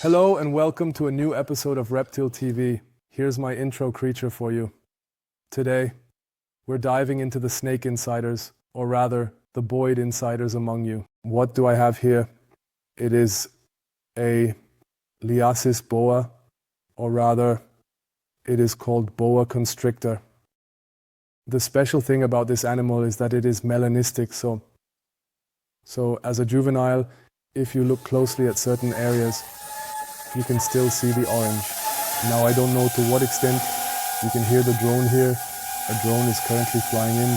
Hello and welcome to a new episode of Reptil TV. Here's my intro creature for you. Today, we're diving into the snake insiders, or rather, the Boyd insiders among you. What do I have here? It is a Liasis boa, or rather, it is called boa constrictor. The special thing about this animal is that it is melanistic, so as a juvenile, if you look closely at certain areas, you can still see the orange. Now I don't know to what extent you can hear the drone here. A drone is currently flying in.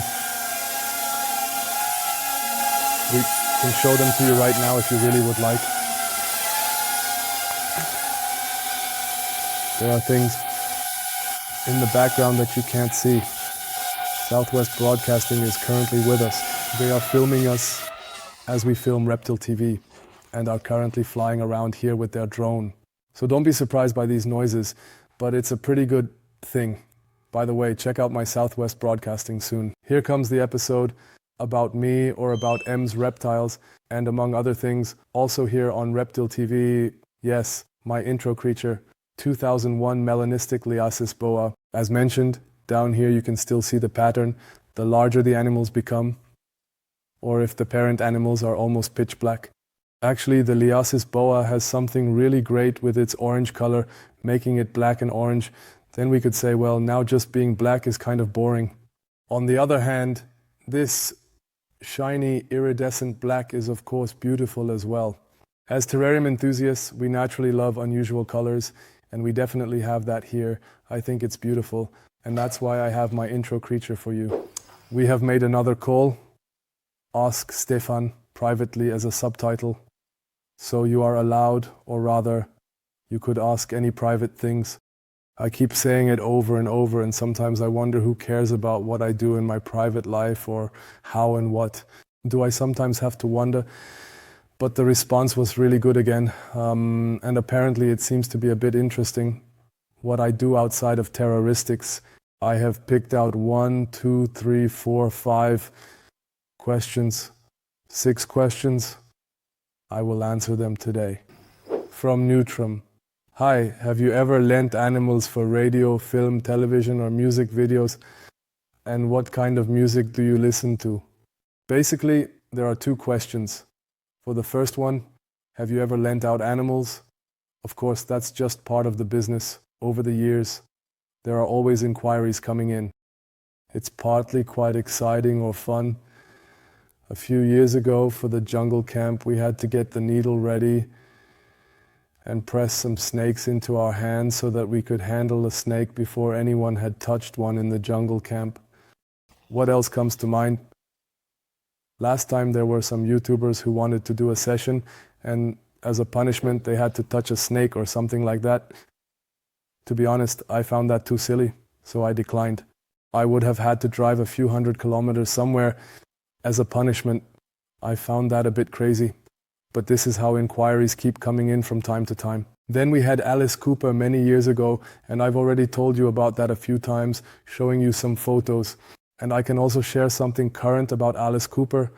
We can show them to you right now if you really would like. There are things in the background that you can't see. Southwest Broadcasting is currently with us. They are filming us as we film Reptil TV and are currently flying around here with their drone. So don't be surprised by these noises, but it's a pretty good thing. By the way, check out my Southwest Broadcasting soon. Here comes the episode about me, or about M's reptiles, and among other things, also here on Reptil TV, yes, my intro creature, 2001 melanistic Liasis boa. As mentioned, down here you can still see the pattern. The larger the animals become, or if the parent animals are almost pitch black. Actually, the Liasis boa has something really great with its orange color, making it black and orange. Then we could say, well, now just being black is kind of boring. On the other hand, this shiny iridescent black is of course beautiful as well. As terrarium enthusiasts, we naturally love unusual colors, and we definitely have that here. I think it's beautiful, and that's why I have my intro creature for you. We have made another call. Ask Stefan privately as a subtitle. So you are allowed, or rather, you could ask any private things. I keep saying it over and over, and sometimes I wonder who cares about what I do in my private life, or how and what. Do I sometimes have to wonder? But the response was really good again, and apparently it seems to be a bit interesting what I do outside of terraristics. I have picked out 1, 2, 3, 4, 5 questions, 6 questions. I will answer them today. From Neutrum. Hi, have you ever lent animals for radio, film, television, or music videos? And what kind of music do you listen to? Basically, there are 2 questions. For the first one, have you ever lent out animals? Of course, that's just part of the business. Over the years, there are always inquiries coming in. It's partly quite exciting or fun. A few years ago, for the jungle camp, we had to get the needle ready and press some snakes into our hands so that we could handle a snake before anyone had touched one in the jungle camp. What else comes to mind? Last time there were some YouTubers who wanted to do a session, and as a punishment they had to touch a snake or something like that. To be honest, I found that too silly, so I declined. I would have had to drive a few hundred kilometers somewhere as a punishment. I found that a bit crazy, but this is how inquiries keep coming in from time to time. Then we had Alice Cooper many years ago, and I've already told you about that a few times, showing you some photos. And I can also share something current about Alice Cooper.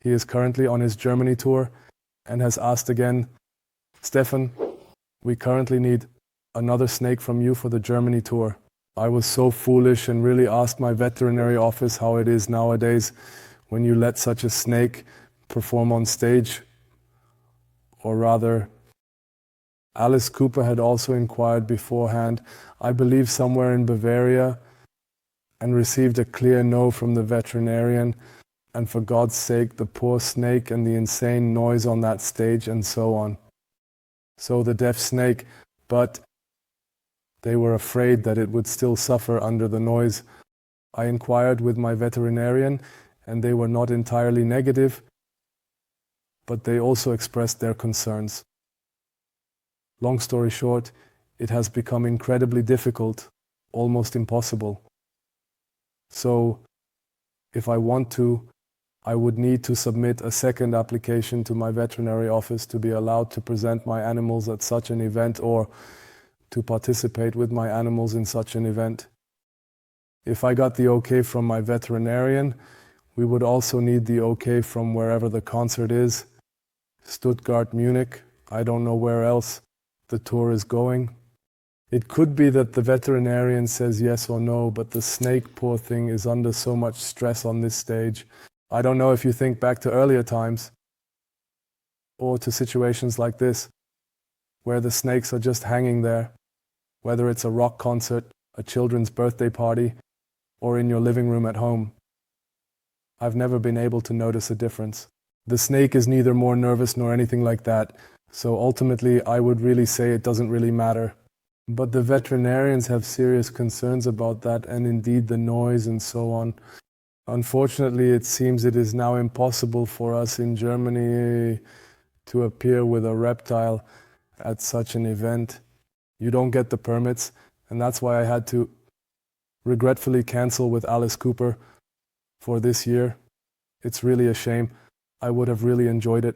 He is currently on his Germany tour and has asked again, Stefan, we currently need another snake from you for the Germany tour. I was so foolish and really asked my veterinary office how it is nowadays when you let such a snake perform on stage. Or rather, Alice Cooper had also inquired beforehand, I believe somewhere in Bavaria, and received a clear no from the veterinarian. And for God's sake, the poor snake and the insane noise on that stage and so on. So the deaf snake, but they were afraid that it would still suffer under the noise. I inquired with my veterinarian, and they were not entirely negative, but they also expressed their concerns. Long story short, it has become incredibly difficult, almost impossible. So, if I want to, I would need to submit a second application to my veterinary office to be allowed to present my animals at such an event, or to participate with my animals in such an event. If I got the okay from my veterinarian, we would also need the okay from wherever the concert is. Stuttgart, Munich, I don't know where else the tour is going. It could be that the veterinarian says yes or no, but the snake, poor thing, is under so much stress on this stage. I don't know if you think back to earlier times or to situations like this, where the snakes are just hanging there, whether it's a rock concert, a children's birthday party, or in your living room at home. I've never been able to notice a difference. The snake is neither more nervous nor anything like that, so ultimately I would really say it doesn't really matter. But the veterinarians have serious concerns about that, and indeed the noise and so on. Unfortunately, it seems it is now impossible for us in Germany to appear with a reptile at such an event. You don't get the permits, and that's why I had to regretfully cancel with Alice Cooper for this year. It's really a shame. I would have really enjoyed it.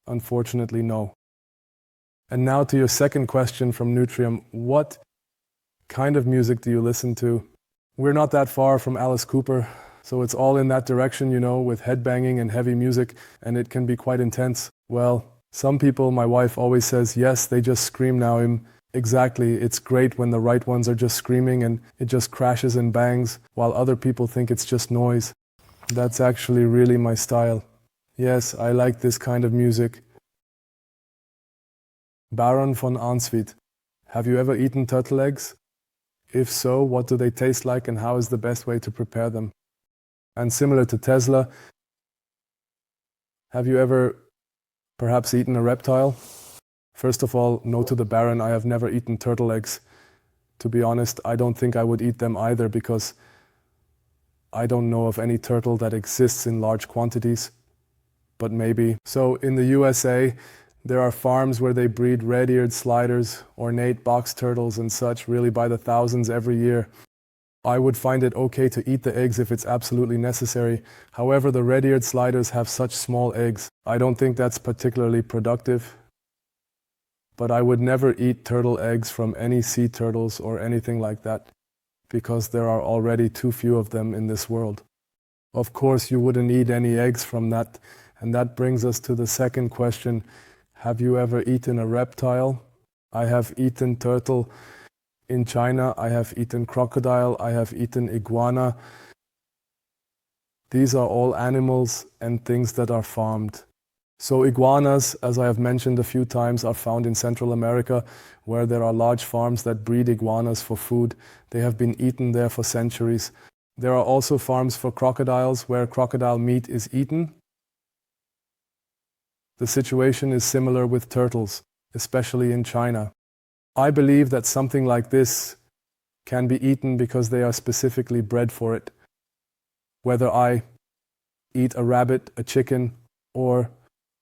Unfortunately, no. And now to your second question from Nutrium. What kind of music do you listen to? We're not that far from Alice Cooper, so it's all in that direction, you know, with headbanging and heavy music, and it can be quite intense. Well, some people, my wife always says, yes, they just scream now. Exactly, it's great when the right ones are just screaming and it just crashes and bangs, while other people think it's just noise. That's actually really my style. Yes, I like this kind of music. Baron von Arnsvit. Have you ever eaten turtle eggs? If so, what do they taste like and how is the best way to prepare them? And similar to Tesla, have you ever perhaps eaten a reptile? First of all, no to the Baron, I have never eaten turtle eggs. To be honest, I don't think I would eat them either because I don't know of any turtle that exists in large quantities, but maybe. So in the USA, there are farms where they breed red-eared sliders, ornate box turtles and such, really by the thousands every year. I would find it okay to eat the eggs if it's absolutely necessary. However, the red-eared sliders have such small eggs. I don't think that's particularly productive. But I would never eat turtle eggs from any sea turtles or anything like that, because there are already too few of them in this world. Of course, you wouldn't eat any eggs from that. And that brings us to the second question. Have you ever eaten a reptile? I have eaten turtle in China. I have eaten crocodile. I have eaten iguana. These are all animals and things that are farmed. So iguanas, as I have mentioned a few times, are found in Central America, where there are large farms that breed iguanas for food. They have been eaten there for centuries. There are also farms for crocodiles where crocodile meat is eaten. The situation is similar with turtles, especially in China. I believe that something like this can be eaten because they are specifically bred for it. Whether I eat a rabbit, a chicken, or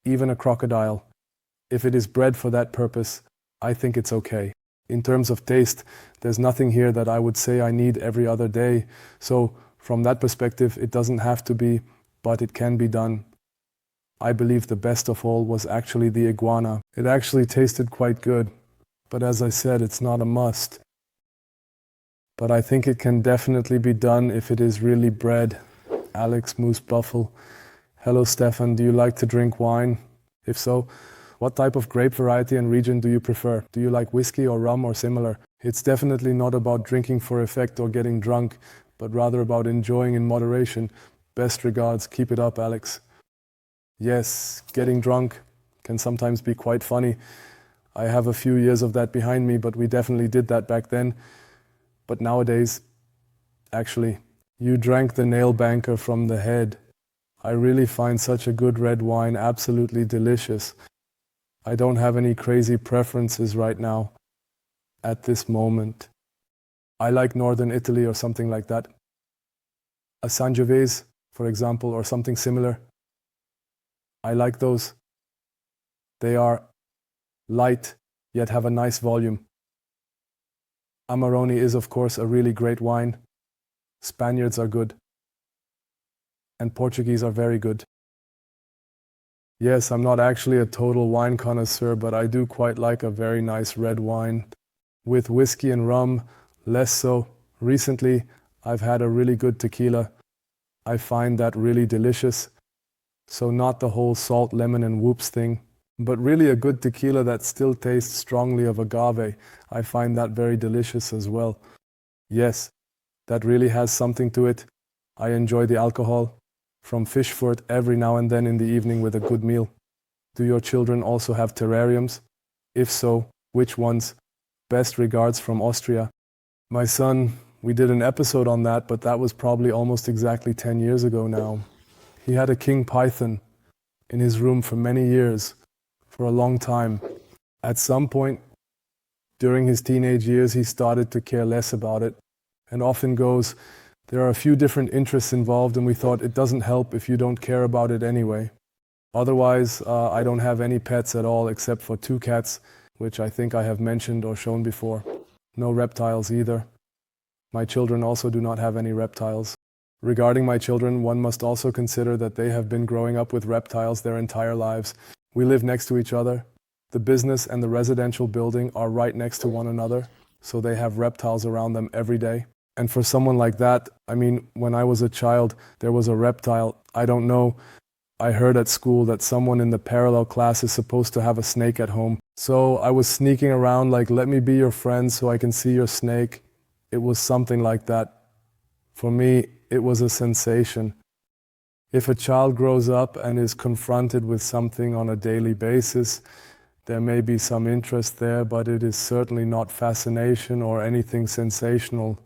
even a crocodile, if it is bred for that purpose, I think it's okay. In terms of taste, there's nothing here that I would say I need every other day. So from that perspective, it doesn't have to be, but it can be done. I believe the best of all was actually the iguana. It actually tasted quite good, but as I said, it's not a must. But I think it can definitely be done if it is really bred. Alex Moose Buffle. Hello Stefan, do you like to drink wine? If so, what type of grape variety and region do you prefer? Do you like whiskey or rum or similar? It's definitely not about drinking for effect or getting drunk, but rather about enjoying in moderation. Best regards, keep it up, Alex. Yes, getting drunk can sometimes be quite funny. I have a few years of that behind me, but we definitely did that back then. But nowadays, actually, you drank the nail banker from the head. I really find such a good red wine absolutely delicious. I don't have any crazy preferences right now, at this moment. I like Northern Italy or something like that. A Sangiovese, for example, or something similar. I like those. They are light, yet have a nice volume. Amarone is, of course, a really great wine. Spaniards are good. And Portuguese are very good. Yes, I'm not actually a total wine connoisseur, but I do quite like a very nice red wine. With whiskey and rum, less so. Recently, I've had a really good tequila. I find that really delicious. So not the whole salt, lemon, and whoops thing. But really a good tequila that still tastes strongly of agave. I find that very delicious as well. Yes, that really has something to it. I enjoy the alcohol from fish foot every now and then in the evening with a good meal. Do your children also have terrariums? If so, which ones? Best regards from Austria. My son, we did an episode on that, but that was probably almost exactly 10 years ago now. He had a king python in his room for many years, for a long time. At some point during his teenage years, he started to care less about it, and often goes, there are a few different interests involved, and we thought it doesn't help if you don't care about it anyway. Otherwise, I don't have any pets at all except for 2 cats, which I think I have mentioned or shown before. No reptiles either. My children also do not have any reptiles. Regarding my children, one must also consider that they have been growing up with reptiles their entire lives. We live next to each other. The business and the residential building are right next to one another, so they have reptiles around them every day. And for someone like that, I mean, when I was a child, there was a reptile. I don't know. I heard at school that someone in the parallel class is supposed to have a snake at home. So I was sneaking around like, let me be your friend so I can see your snake. It was something like that. For me, it was a sensation. If a child grows up and is confronted with something on a daily basis, there may be some interest there, but it is certainly not fascination or anything sensational.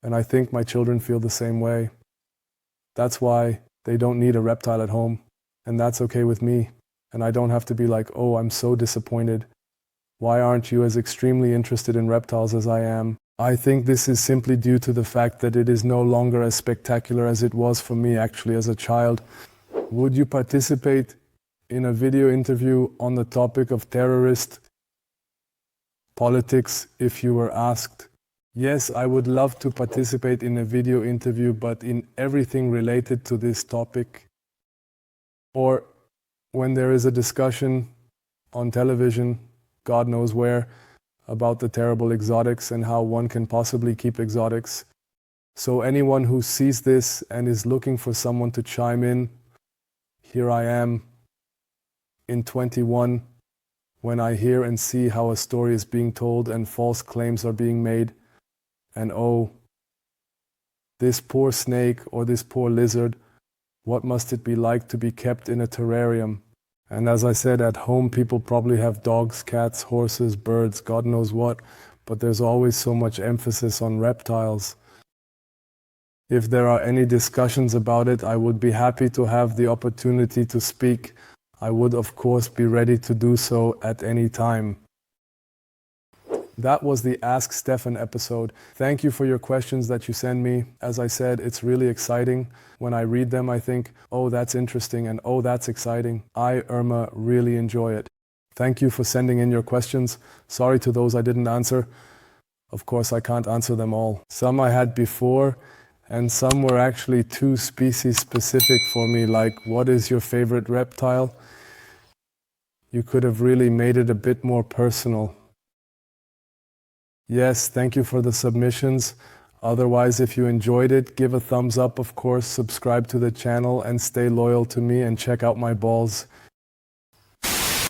And I think my children feel the same way. That's why they don't need a reptile at home, and that's okay with me. And I don't have to be like, oh, I'm so disappointed. Why aren't you as extremely interested in reptiles as I am? I think this is simply due to the fact that it is no longer as spectacular as it was for me actually as a child. Would you participate in a video interview on the topic of terrorist politics if you were asked? Yes, I would love to participate in a video interview, but in everything related to this topic. Or when there is a discussion on television, God knows where, about the terrible exotics and how one can possibly keep exotics. So anyone who sees this and is looking for someone to chime in, here I am in 21, when I hear and see how a story is being told and false claims are being made. And oh, this poor snake or this poor lizard, what must it be like to be kept in a terrarium? And as I said, at home people probably have dogs, cats, horses, birds, God knows what, but there's always so much emphasis on reptiles. If there are any discussions about it, I would be happy to have the opportunity to speak. I would, of course, be ready to do so at any time. That was the Ask Stefan episode. Thank you for your questions that you send me. As I said, it's really exciting. When I read them, I think, oh, that's interesting, and oh, that's exciting. I, Irma, really enjoy it. Thank you for sending in your questions. Sorry to those I didn't answer. Of course, I can't answer them all. Some I had before, and some were actually too species specific for me, like, what is your favorite reptile? You could have really made it a bit more personal. Yes, thank you for the submissions. Otherwise, if you enjoyed it, give a thumbs up, of course, subscribe to the channel, and stay loyal to me and check out my balls.